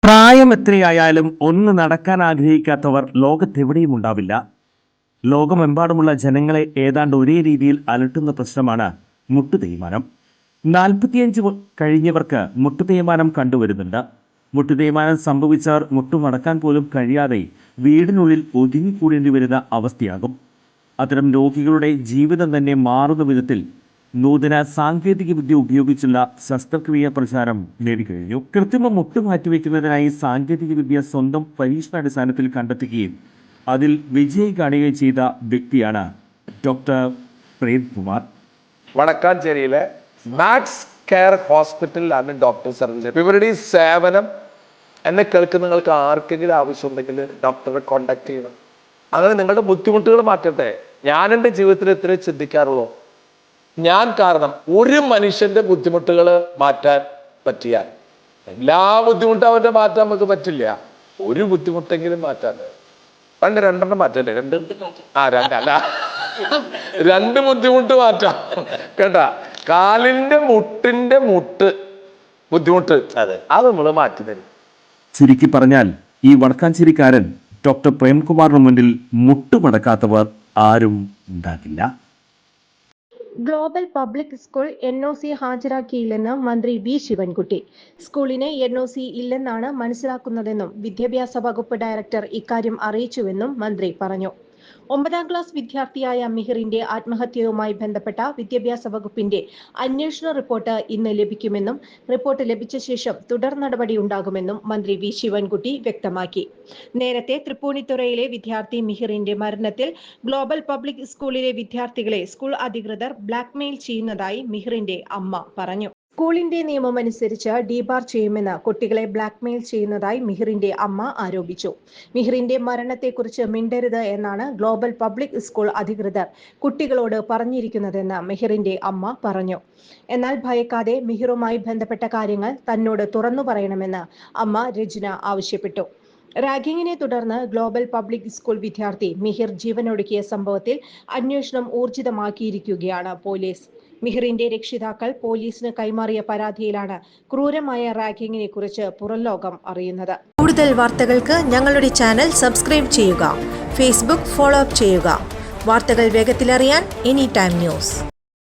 പ്രായം എത്രയായാലും ഒന്ന് നടക്കാൻ ആഗ്രഹിക്കാത്തവർ ലോകത്തെവിടെയും ഉണ്ടാവില്ല. ലോകമെമ്പാടുമുള്ള ജനങ്ങളെ ഏതാണ്ട് ഒരേ രീതിയിൽ അലട്ടുന്ന പ്രശ്നമാണ് മുട്ടുതേയ്മാനം. 45 കഴിഞ്ഞവർക്ക് മുട്ടുതേയ്മാനം കണ്ടുവരുന്നുണ്ട്. മുട്ടുതേയ്മാനം സംഭവിച്ചവർ മുട്ടുമടക്കാൻ പോലും കഴിയാതെ വീടിനുള്ളിൽ ഒതുങ്ങിക്കൂടേണ്ടി വരുന്ന അവസ്ഥയാകും. അത്തരം രോഗികളുടെ ജീവിതം തന്നെ മാറുന്ന വിധത്തിൽ നൂതന സാങ്കേതിക വിദ്യ ഉപയോഗിച്ചുള്ള ശസ്ത്രക്രിയ പ്രചാരം നേടിക്കഴിഞ്ഞു. കൃത്രിമ മുട്ട് മാറ്റിവെക്കുന്നതിനായി സാങ്കേതിക വിദ്യ സ്വന്തം പരീക്ഷണാടിസ്ഥാനത്തിൽ കണ്ടെത്തുകയും അതിൽ വിജയം കാണുകയും ചെയ്ത വ്യക്തിയാണ് ഡോക്ടർ പ്രേംകുമാർ. വടക്കാഞ്ചേരിയിലെ മാക്സ് കെയർ ഹോസ്പിറ്റലിലാണ് ഡോക്ടർ സർജറി. ഇവരുടെ ഈ സേവനം എന്നെ കേൾക്കുന്ന നിങ്ങൾക്ക് ആർക്കെങ്കിലും ആവശ്യമുണ്ടെങ്കിൽ ഡോക്ടറെ കോണ്ടാക്ട് ചെയ്യണം. അങ്ങനെ നിങ്ങളുടെ ബുദ്ധിമുട്ടുകൾ മാറ്റട്ടെ. ഞാൻ എൻ്റെ ജീവിതത്തിൽ ഇത്രയും ചിന്തിക്കാറുള്ളൂ. ഞാൻ കാരണം ഒരു മനുഷ്യന്റെ ബുദ്ധിമുട്ടുകൾ മാറ്റാൻ പറ്റിയാൽ, എല്ലാ ബുദ്ധിമുട്ടും അവന്റെ മാറ്റാൻ നമുക്ക് പറ്റില്ല, ഒരു ബുദ്ധിമുട്ടെങ്കിലും മാറ്റാൻ രണ്ടെണ്ണം മാറ്റല്ലേ? രണ്ട് ബുദ്ധിമുട്ട് മാറ്റാം കേട്ടാ. കാലിന്റെ മുട്ടിന്റെ ബുദ്ധിമുട്ട് അത് നമ്മൾ മാറ്റി തരും. ചുരുക്കി പറഞ്ഞാൽ ഈ വടക്കാഞ്ചേരിക്കാരൻ ഡോക്ടർ പ്രേംകുമാറിന് മുന്നിൽ മുട്ടുമടക്കാത്തവർ ആരും ഉണ്ടാകില്ല. ഗ്ലോബൽ പബ്ലിക് സ്കൂൾ NOC ഹാജരാക്കിയില്ലെന്ന് മന്ത്രി വി ശിവൻകുട്ടി. സ്കൂളിന് NOC ഇല്ലെന്നാണ് മനസ്സിലാക്കുന്നതെന്നും വിദ്യാഭ്യാസ വകുപ്പ് ഡയറക്ടർ ഇക്കാര്യം അറിയിച്ചുവെന്നും മന്ത്രി പറഞ്ഞു. 9ാം ക്ലാസ് വിദ്യാർത്ഥിയായ മിഹിറിന്റെ ആത്മഹത്യയുമായി ബന്ധപ്പെട്ട വിദ്യാഭ്യാസ വകുപ്പിന്റെ അന്വേഷണ റിപ്പോർട്ട് ഇന്ന് ലഭിക്കുമെന്നും റിപ്പോർട്ട് ലഭിച്ച ശേഷം തുടർ നടപടി ഉണ്ടാകുമെന്നും മന്ത്രി വി ശിവൻകുട്ടി വ്യക്തമാക്കി. നേരത്തെ തൃപ്പൂണിത്തുറയിലെ വിദ്യാർത്ഥി മിഹിറിന്റെ മരണത്തിൽ ഗ്ലോബൽ പബ്ലിക് സ്കൂളിലെ വിദ്യാർത്ഥികളെ സ്കൂൾ അധികൃതർ ബ്ലാക്ക്മെയിൽ ചെയ്യുന്നതായി മിഹിറിന്റെ അമ്മ പറഞ്ഞു. സ്കൂളിന്റെ നിയമമനുസരിച്ച് ഡീബാർ ചെയ്യുമെന്ന് കുട്ടികളെ ബ്ലാക്ക്മെയിൽ ചെയ്യുന്നതായി മിഹിറിന്റെ അമ്മ ആരോപിച്ചു. മിഹിറിന്റെ മരണത്തെക്കുറിച്ച് മിണ്ടരുത് എന്നാണ് ഗ്ലോബൽ പബ്ലിക് സ്കൂൾ അധികൃതർ കുട്ടികളോട് പറഞ്ഞിരിക്കുന്നതെന്ന് മിഹിറിന്റെ അമ്മ പറഞ്ഞു. എന്നാൽ ഭയക്കാതെ മിഹിറുമായി ബന്ധപ്പെട്ട കാര്യങ്ങൾ തന്നോട് തുറന്നു പറയണമെന്ന് അമ്മ രചന ആവശ്യപ്പെട്ടു. റാഗിങ്ങിനെ തുടർന്ന് ഗ്ലോബൽ പബ്ലിക് സ്കൂൾ വിദ്യാർത്ഥി മിഹിർ ജീവനൊടുക്കിയ സംഭവത്തിൽ അന്വേഷണം ഊർജിതമാക്കിയിരിക്കുകയാണ് പോലീസ്. മിഹിറിന്റെ രക്ഷിതാക്കൾ പോലീസിന് കൈമാറിയ പരാതിയിലാണ് ക്രൂരമായ റാഗിങ്ങിനെ കുറിച്ച് പുറംലോകം അറിയുന്നത്. കൂടുതൽ വാർത്തകൾക്ക് ഞങ്ങളുടെ ചാനൽ സബ്സ്ക്രൈബ് ചെയ്യുക. ഫേസ്ബുക്ക് ഫോളോ അപ്പ് ചെയ്യുക. വാർത്തകൾ വേഗത്തിലറിയാൻ Anytime News.